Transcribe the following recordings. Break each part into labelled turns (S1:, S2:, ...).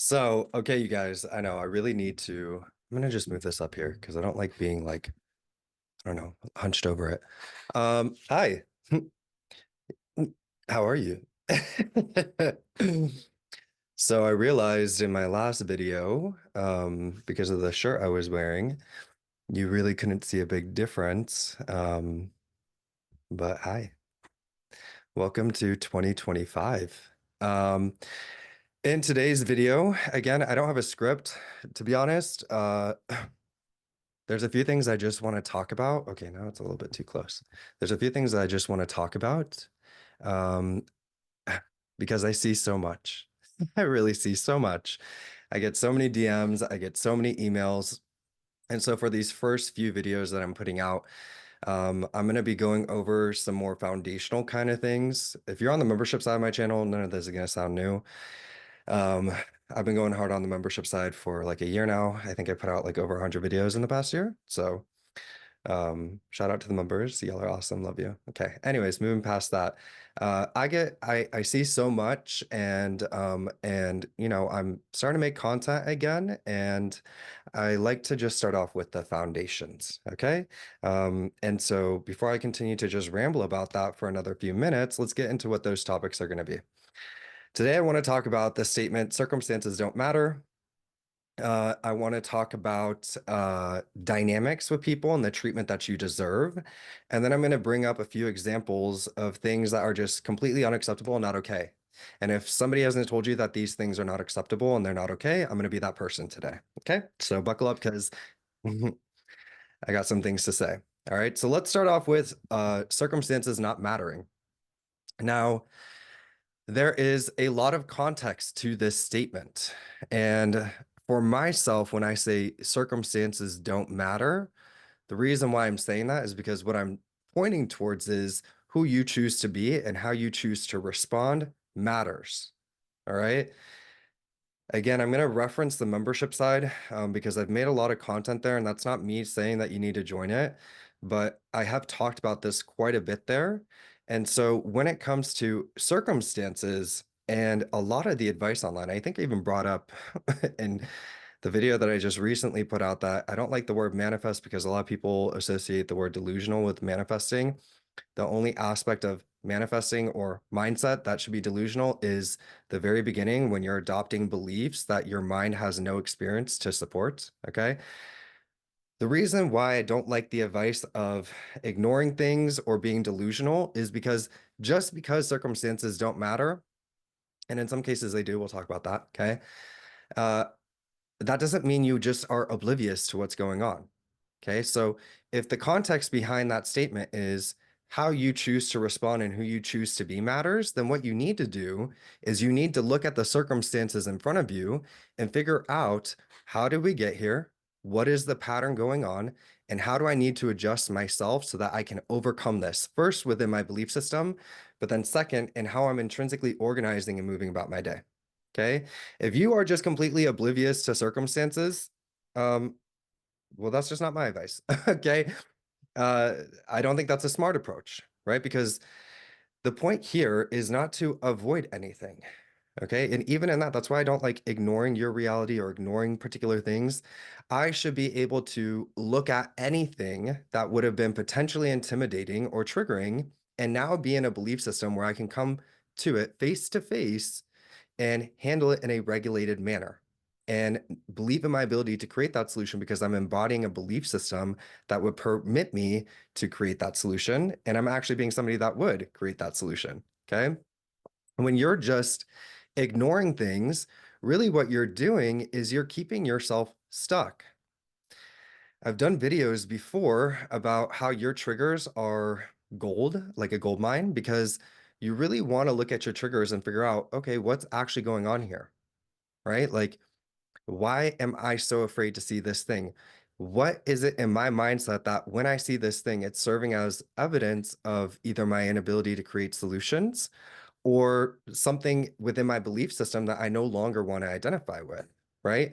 S1: So, okay, you guys, I know I really need to. I'm gonna just move this up here because I don't like being like, I don't know, hunched over it. Hi, how are you? So I realized in my last video, because of the shirt I was wearing, you really couldn't see a big difference. But hi, welcome to 2025. In today's video, again, I don't have a script, to be honest. There's a few things I just want to talk about. Okay, now it's a little bit too close. There's a few things that I just want to talk about um, because I see so much. I really see so much. I get so many DMs, I get so many emails. And so for these first few videos that I'm putting out, I'm going to be going over some more foundational kind of things. If you're on the membership side of my channel, none of this is going to sound new. Um, I've been going hard on the membership side for like a year now. I think I put out like over 100 videos in the past year. So shout out to the members. Y'all are awesome. Love you. Okay. Anyways, moving past that. I see so much and you know, I'm starting to make content again and I like to just start off with the foundations. Okay. And so before I continue to just ramble about that for another few minutes, let's get into what those topics are going to be. Today, I want to talk about the statement, circumstances don't matter. I want to talk about dynamics with people and the treatment that you deserve. And then I'm going to bring up a few examples of things that are just completely unacceptable and not okay. And if somebody hasn't told you that these things are not acceptable and they're not okay, I'm going to be that person today. Okay. So buckle up because I got some things to say. All right. So let's start off with circumstances not mattering. Now, there is a lot of context to this statement. And for myself, when I say circumstances don't matter, the reason why I'm saying that is because what I'm pointing towards is who you choose to be and how you choose to respond matters. All right. Again, I'm going to reference the membership side because I've made a lot of content there, and that's not me saying that you need to join it, but I have talked about this quite a bit there. And so when it comes to circumstances and a lot of the advice online, I think I even brought up in the video that I just recently put out that I don't like the word manifest because a lot of people associate the word delusional with manifesting. The only aspect of manifesting or mindset that should be delusional is the very beginning when you're adopting beliefs that your mind has no experience to support. Okay. The reason why I don't like the advice of ignoring things or being delusional is because just because circumstances don't matter, and in some cases they do, we'll talk about that. Okay. Uh, that doesn't mean you just are oblivious to what's going on. Okay, so if the context behind that statement is how you choose to respond and who you choose to be matters, then what you need to do is you need to look at the circumstances in front of you and figure out how did we get here? What is the pattern going on? And how do I need to adjust myself so that I can overcome this? First, within my belief system, but then second, in how I'm intrinsically organizing and moving about my day. Okay. If you are just completely oblivious to circumstances, um, well, that's just not my advice. Okay. I don't think that's a smart approach, right? Because the point here is not to avoid anything. Okay. And even in that, that's why I don't like ignoring your reality or ignoring particular things. I should be able to look at anything that would have been potentially intimidating or triggering and now be in a belief system where I can come to it face to face and handle it in a regulated manner and believe in my ability to create that solution because I'm embodying a belief system that would permit me to create that solution. And I'm actually being somebody that would create that solution. Okay. When you're just ignoring things, really what you're doing is you're keeping yourself stuck. I've done videos before about how your triggers are gold, like a gold mine, because you really want to look at your triggers and figure out, okay, what's actually going on here? Right? Like, why am I so afraid to see this thing? What is it in my mindset that when I see this thing, it's serving as evidence of either my inability to create solutions or something within my belief system that I no longer want to identify with, right?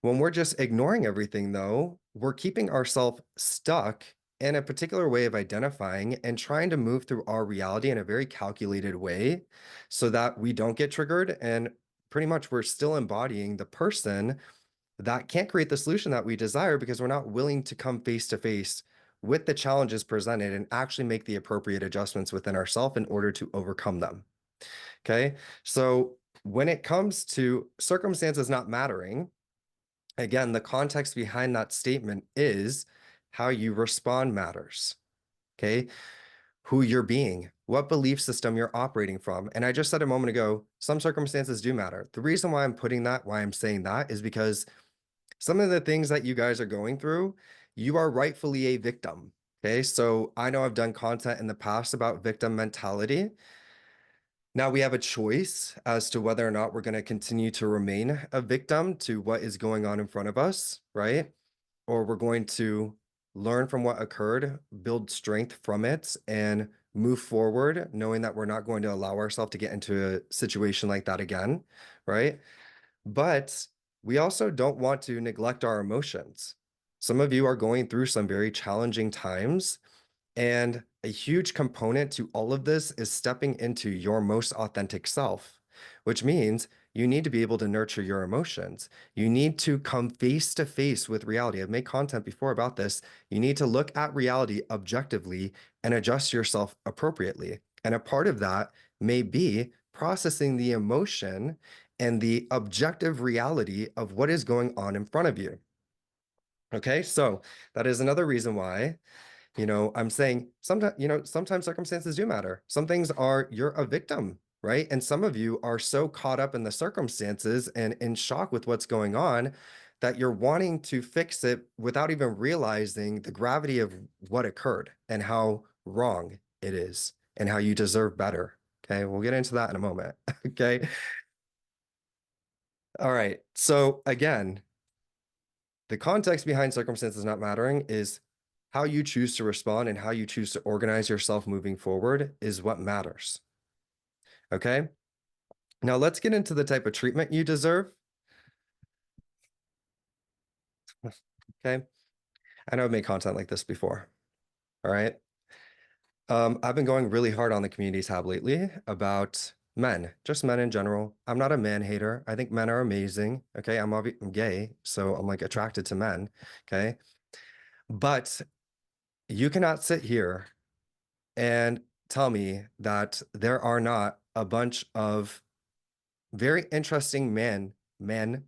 S1: When we're just ignoring everything, though, we're keeping ourselves stuck in a particular way of identifying and trying to move through our reality in a very calculated way so that we don't get triggered and pretty much we're still embodying the person that can't create the solution that we desire because we're not willing to come face to face with the challenges presented and actually make the appropriate adjustments within ourselves in order to overcome them. Okay. So when it comes to circumstances not mattering, again, the context behind that statement is how you respond matters. Okay. Who you're being, what belief system you're operating from. And I just said a moment ago, some circumstances do matter. The reason why I'm putting that, why I'm saying that is because some of the things that you guys are going through, you are rightfully a victim. Okay. So I know I've done content in the past about victim mentality. Now we have a choice as to whether or not we're going to continue to remain a victim to what is going on in front of us, right? Or we're going to learn from what occurred, build strength from it, and move forward, knowing that we're not going to allow ourselves to get into a situation like that again, right? But we also don't want to neglect our emotions. Some of you are going through some very challenging times, and a huge component to all of this is stepping into your most authentic self, which means you need to be able to nurture your emotions. You need to come face to face with reality. I've made content before about this. You need to look at reality objectively and adjust yourself appropriately. And a part of that may be processing the emotion and the objective reality of what is going on in front of you. Okay, so that is another reason why I'm saying sometimes, sometimes circumstances do matter. Some things are, you're a victim, right? And some of you are so caught up in the circumstances and in shock with what's going on that you're wanting to fix it without even realizing the gravity of what occurred and how wrong it is and how you deserve better. Okay. We'll get into that in a moment. Okay. All right. So again, the context behind circumstances not mattering is how you choose to respond and how you choose to organize yourself moving forward is what matters. Okay. Now let's get into the type of treatment you deserve. Okay. I know I've made content like this before. All right. I've been going really hard on the community tab lately about men, just men in general. I'm not a man hater. I think men are amazing. Okay. I'm gay, so I'm like attracted to men. Okay. But you cannot sit here and tell me that there are not a bunch of very interesting men, men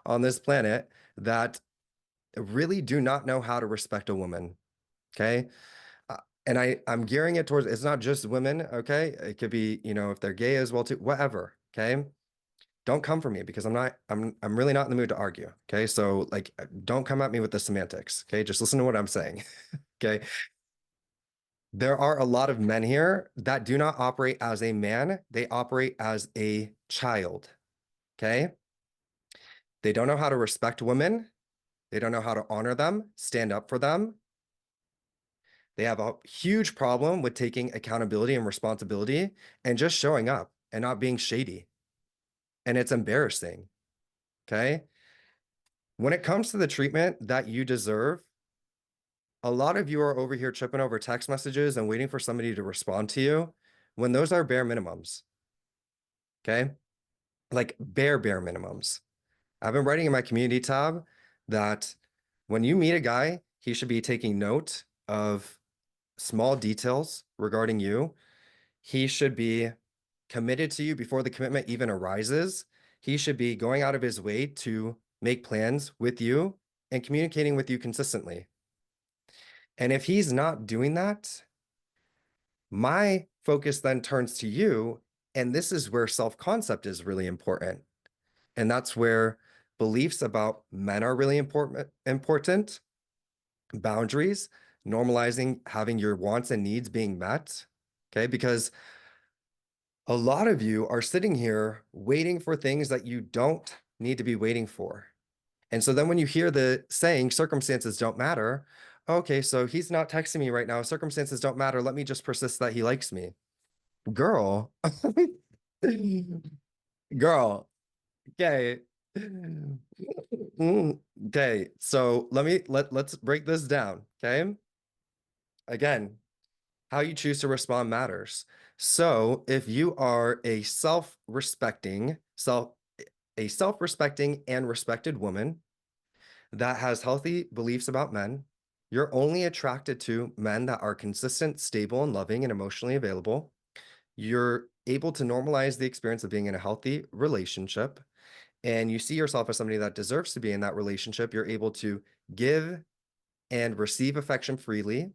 S1: on this planet that really do not know how to respect a woman. Okay. Uh, and I'm gearing it towards, it's not just women. Okay. It could be, if they're gay as well too, whatever. Okay. Don't come for me because I'm really not in the mood to argue. Okay. So like, don't come at me with the semantics. Okay. Just listen to what I'm saying. Okay. There are a lot of men here that do not operate as a man. They operate as a child. Okay. They don't know how to respect women. They don't know how to honor them, stand up for them. They have a huge problem with taking accountability and responsibility and just showing up and not being shady. And it's embarrassing. Okay. When it comes to the treatment that you deserve, a lot of you are over here tripping over text messages and waiting for somebody to respond to you when those are bare minimums. Okay. Like bare minimums. I've been writing in my community tab that when you meet a guy, he should be taking note of small details regarding you. He should be committed to you before the commitment even arises. He should be going out of his way to make plans with you and communicating with you consistently. And if he's not doing that, my focus then turns to you. And this is where self-concept is really important. And that's where beliefs about men are really important, boundaries, normalizing having your wants and needs being met. Okay. Because a lot of you are sitting here waiting for things that you don't need to be waiting for. And so then when you hear the saying circumstances don't matter, okay, so he's not texting me right now. Circumstances don't matter. Let me just persist that he likes me. Girl, girl, okay. Okay, so let's break this down. Okay. Again, how you choose to respond matters. So if you are a self-respecting and respected woman that has healthy beliefs about men, you're only attracted to men that are consistent, stable, and loving and emotionally available. You're able to normalize the experience of being in a healthy relationship, and you see yourself as somebody that deserves to be in that relationship. You're able to give and receive affection freely,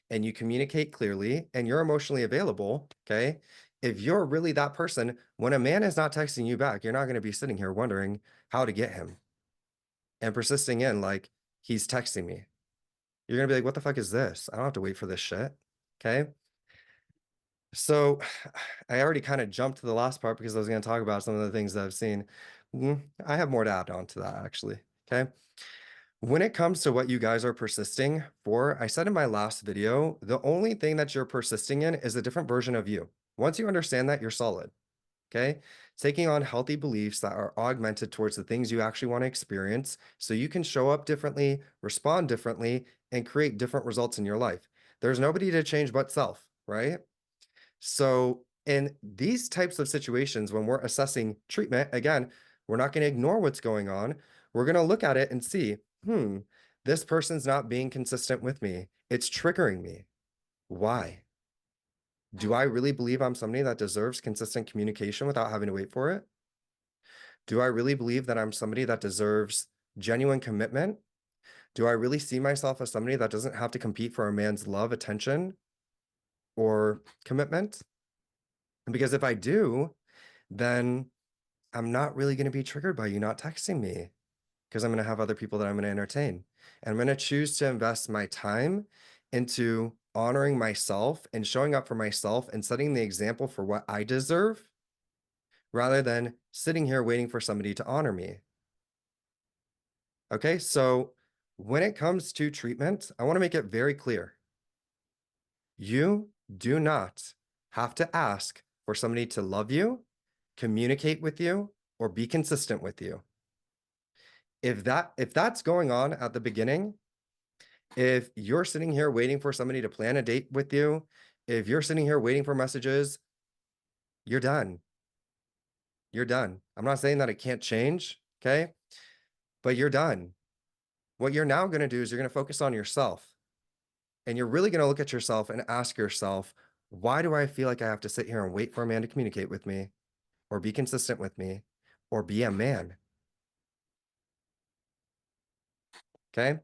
S1: and you communicate clearly, and you're emotionally available. Okay. If you're really that person, when a man is not texting you back, you're not going to be sitting here wondering how to get him and persisting in like, he's texting me. You're going to be like, what the fuck is this? I don't have to wait for this shit. Okay. So I already kind of jumped to the last part because I was going to talk about some of the things that I've seen. I have more to add on to that actually. Okay. When it comes to what you guys are persisting for, I said in my last video, the only thing that you're persisting in is a different version of you. Once you understand that, you're solid. Okay. Taking on healthy beliefs that are augmented towards the things you actually want to experience so you can show up differently, respond differently, and create different results in your life. There's nobody to change but self, right? So in these types of situations, when we're assessing treatment, again, we're not going to ignore what's going on. We're going to look at it and see, this person's not being consistent with me. It's triggering me. Why? Do I really believe I'm somebody that deserves consistent communication without having to wait for it? Do I really believe that I'm somebody that deserves genuine commitment? Do I really see myself as somebody that doesn't have to compete for a man's love, attention, or commitment? Because if I do, then I'm not really going to be triggered by you not texting me because I'm going to have other people that I'm going to entertain. And I'm going to choose to invest my time into honoring myself and showing up for myself and setting the example for what I deserve rather than sitting here waiting for somebody to honor me. Okay, so when it comes to treatment, I want to make it very clear. You do not have to ask for somebody to love you, communicate with you, or be consistent with you. If that's going on at the beginning, if you're sitting here waiting for somebody to plan a date with you, if you're sitting here waiting for messages, you're done. You're done. I'm not saying that it can't change, okay? But you're done. What you're now going to do is you're going to focus on yourself. And you're really going to look at yourself and ask yourself, why do I feel like I have to sit here and wait for a man to communicate with me or be consistent with me or be a man? Okay.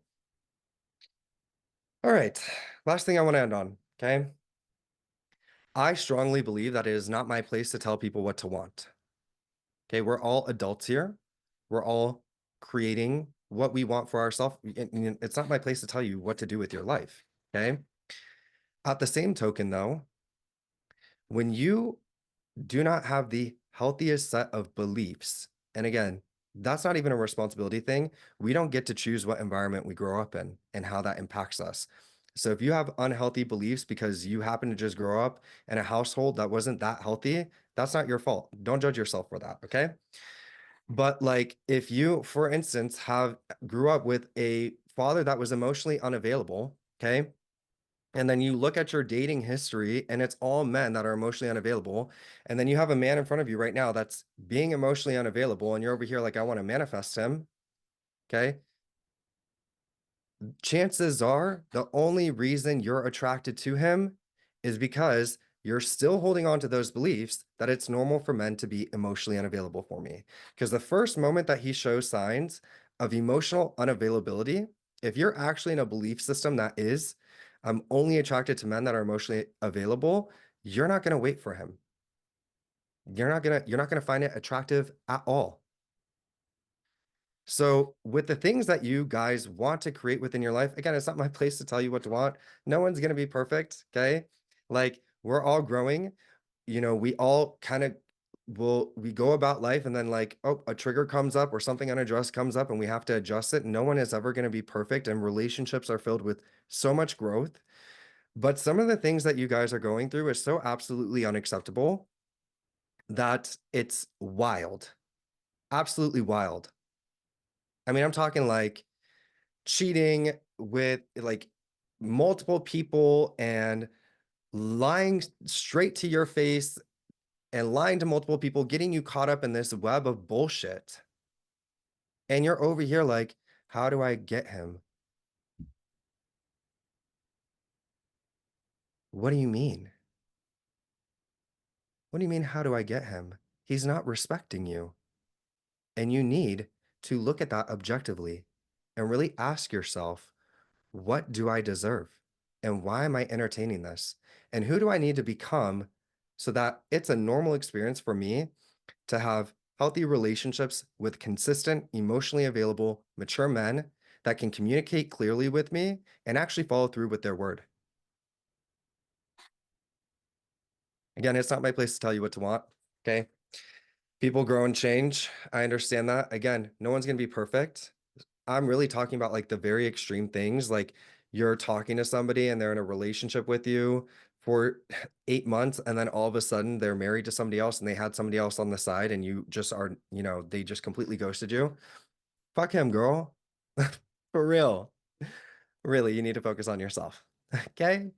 S1: All right. Last thing I want to end on. Okay. I strongly believe that it is not my place to tell people what to want. Okay. We're all adults here. We're all creating what we want for ourselves. It's not my place to tell you what to do with your life. Okay. At the same token, though, when you do not have the healthiest set of beliefs. And again, that's not even a responsibility thing. We don't get to choose what environment we grow up in and how that impacts us. So if you have unhealthy beliefs because you happen to just grow up in a household that wasn't that healthy, that's not your fault. Don't judge yourself for that, okay? But like if you, for instance, have grew up with a father that was emotionally unavailable, okay? And then you look at your dating history and it's all men that are emotionally unavailable. And then you have a man in front of you right now that's being emotionally unavailable. And you're over here like, I want to manifest him. Okay. Chances are the only reason you're attracted to him is because you're still holding on to those beliefs that it's normal for men to be emotionally unavailable for me. Because the first moment that he shows signs of emotional unavailability, if you're actually in a belief system that is, I'm only attracted to men that are emotionally available, you're not going to wait for him. You're not going to find it attractive at all. So with the things that you guys want to create within your life, again, it's not my place to tell you what to want. No one's going to be perfect. Okay. Like we're all growing, we all kind of we go about life and then like, oh, a trigger comes up or something unaddressed comes up and we have to adjust it. No one is ever going to be perfect and relationships are filled with so much growth. But some of the things that you guys are going through is so absolutely unacceptable that it's wild, absolutely wild. I mean, I'm talking like cheating with like multiple people and lying straight to your face and lying to multiple people, getting you caught up in this web of bullshit. And you're over here like, how do I get him? What do you mean? What do you mean, how do I get him? He's not respecting you. And you need to look at that objectively and really ask yourself, what do I deserve? And why am I entertaining this? And who do I need to become so that it's a normal experience for me to have healthy relationships with consistent, emotionally available, mature men that can communicate clearly with me and actually follow through with their word? Again, it's not my place to tell you what to want. Okay. People grow and change. I understand that. Again, no one's going to be perfect. I'm really talking about like the very extreme things. Like you're talking to somebody and they're in a relationship with you for 8 months, and then all of a sudden they're married to somebody else and they had somebody else on the side, and you just are, they just completely ghosted you. Fuck him, girl. For real. Really, you need to focus on yourself. Okay.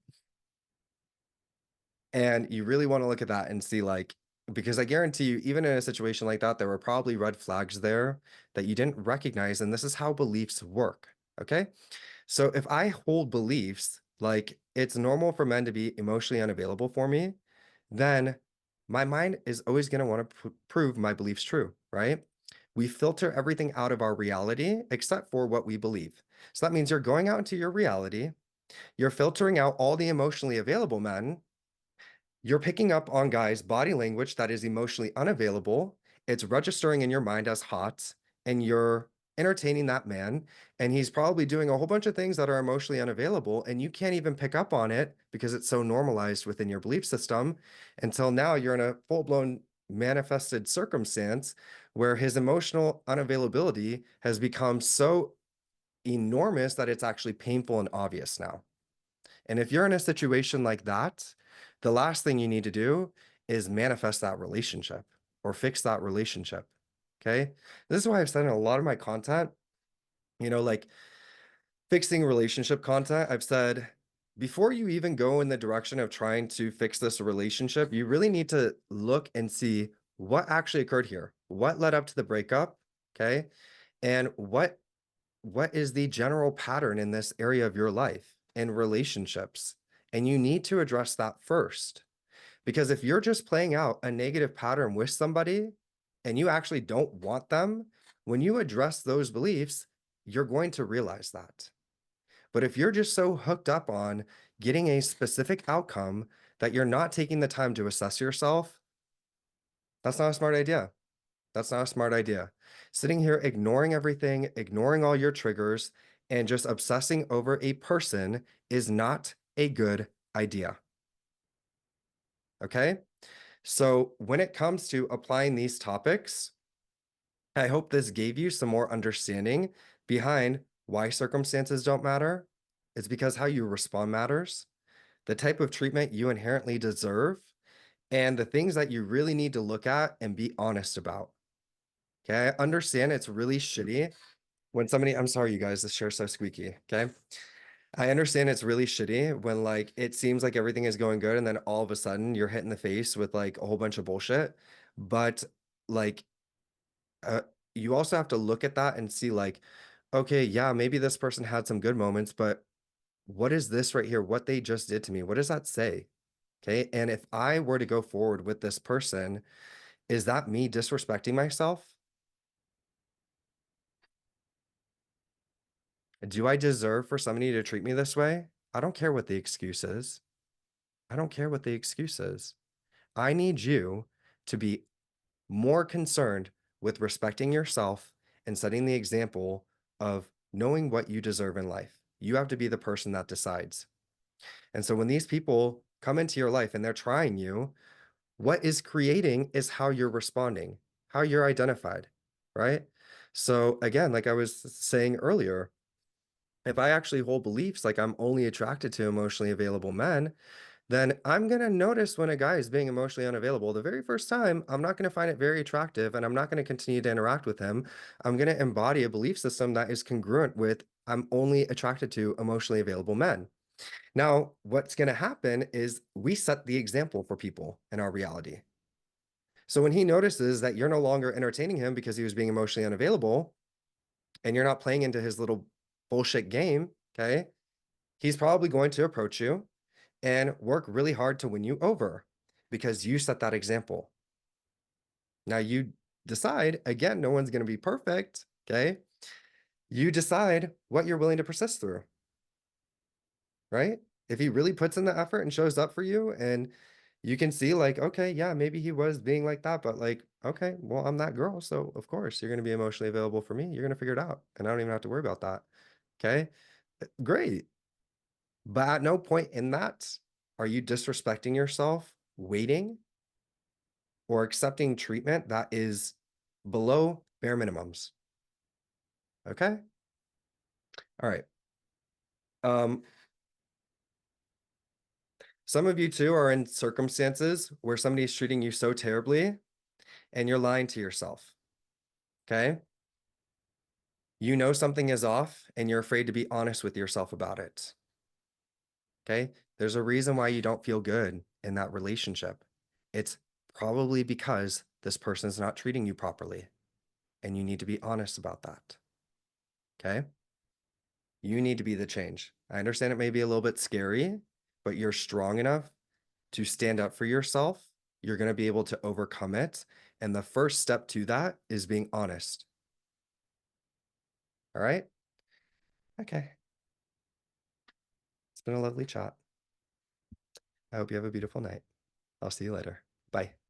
S1: And you really want to look at that and see like, because I guarantee you, even in a situation like that, there were probably red flags there that you didn't recognize. And this is how beliefs work. Okay. So if I hold beliefs like it's normal for men to be emotionally unavailable for me, then my mind is always going to want to prove my beliefs true, right? We filter everything out of our reality except for what we believe. So that means you're going out into your reality, you're filtering out all the emotionally available men, you're picking up on guys' body language that is emotionally unavailable. It's registering in your mind as hot, and you're entertaining that man. And he's probably doing a whole bunch of things that are emotionally unavailable, and you can't even pick up on it because it's so normalized within your belief system until now you're in a full-blown manifested circumstance where his emotional unavailability has become so enormous that it's actually painful and obvious now. And if you're in a situation like that, the last thing you need to do is manifest that relationship or fix that relationship. Okay. This is why I've said in a lot of my content, like fixing relationship content, I've said before you even go in the direction of trying to fix this relationship, you really need to look and see what actually occurred here. What led up to the breakup? Okay. And what is the general pattern in this area of your life in relationships? And you need to address that first. Because if you're just playing out a negative pattern with somebody and you actually don't want them, when you address those beliefs, you're going to realize that. But if you're just so hooked up on getting a specific outcome that you're not taking the time to assess yourself, that's not a smart idea. That's not a smart idea. Sitting here ignoring everything, ignoring all your triggers, and just obsessing over a person is not a good idea. Okay? So when it comes to applying these topics, I hope this gave you some more understanding behind why circumstances don't matter. It's because how you respond matters, the type of treatment you inherently deserve, and the things that you really need to look at and be honest about. Okay, I understand it's really shitty when somebody, I'm sorry, you guys, this chair's so squeaky. Okay. I understand it's really shitty when like it seems like everything is going good and then all of a sudden you're hit in the face with like a whole bunch of bullshit. But like, uh, you also have to look at that and see like, okay, yeah, maybe this person had some good moments, but what is this right here? What they just did to me? What does that say? Okay. And if I were to go forward with this person, is that me disrespecting myself? Do I deserve for somebody to treat me this way? I don't care what the excuse is. I don't care what the excuse is. I need you to be more concerned with respecting yourself and setting the example of knowing what you deserve in life. You have to be the person that decides. And so when these people come into your life and they're trying you, what is creating is how you're responding, how you're identified, right? So again, like I was saying earlier, if I actually hold beliefs like I'm only attracted to emotionally available men, then I'm going to notice when a guy is being emotionally unavailable. The very first time, I'm not going to find it very attractive and I'm not going to continue to interact with him. I'm going to embody a belief system that is congruent with I'm only attracted to emotionally available men. Now, what's going to happen is we set the example for people in our reality. So when he notices that you're no longer entertaining him because he was being emotionally unavailable and you're not playing into his little bullshit game, okay, he's probably going to approach you and work really hard to win you over because you set that example. Now you decide, again, no one's going to be perfect, okay? You decide what you're willing to persist through, right? If he really puts in the effort and shows up for you and you can see like, okay, yeah, maybe he was being like that, but like, okay, well, I'm that girl, so of course you're going to be emotionally available for me. You're going to figure it out, and I don't even have to worry about that. Okay? Great. But at no point in that are you disrespecting yourself, waiting or accepting treatment that is below bare minimums. Okay? All right. Um, some of you too are in circumstances where somebody's treating you so terribly and you're lying to yourself. Okay? You know something is off and you're afraid to be honest with yourself about it. Okay? There's a reason why you don't feel good in that relationship. It's probably because this person is not treating you properly, and you need to be honest about that. Okay? You need to be the change. I understand it may be a little bit scary, but you're strong enough to stand up for yourself. You're going to be able to overcome it. And the first step to that is being honest. All right? Okay. It's been a lovely chat. I hope you have a beautiful night. I'll see you later. Bye.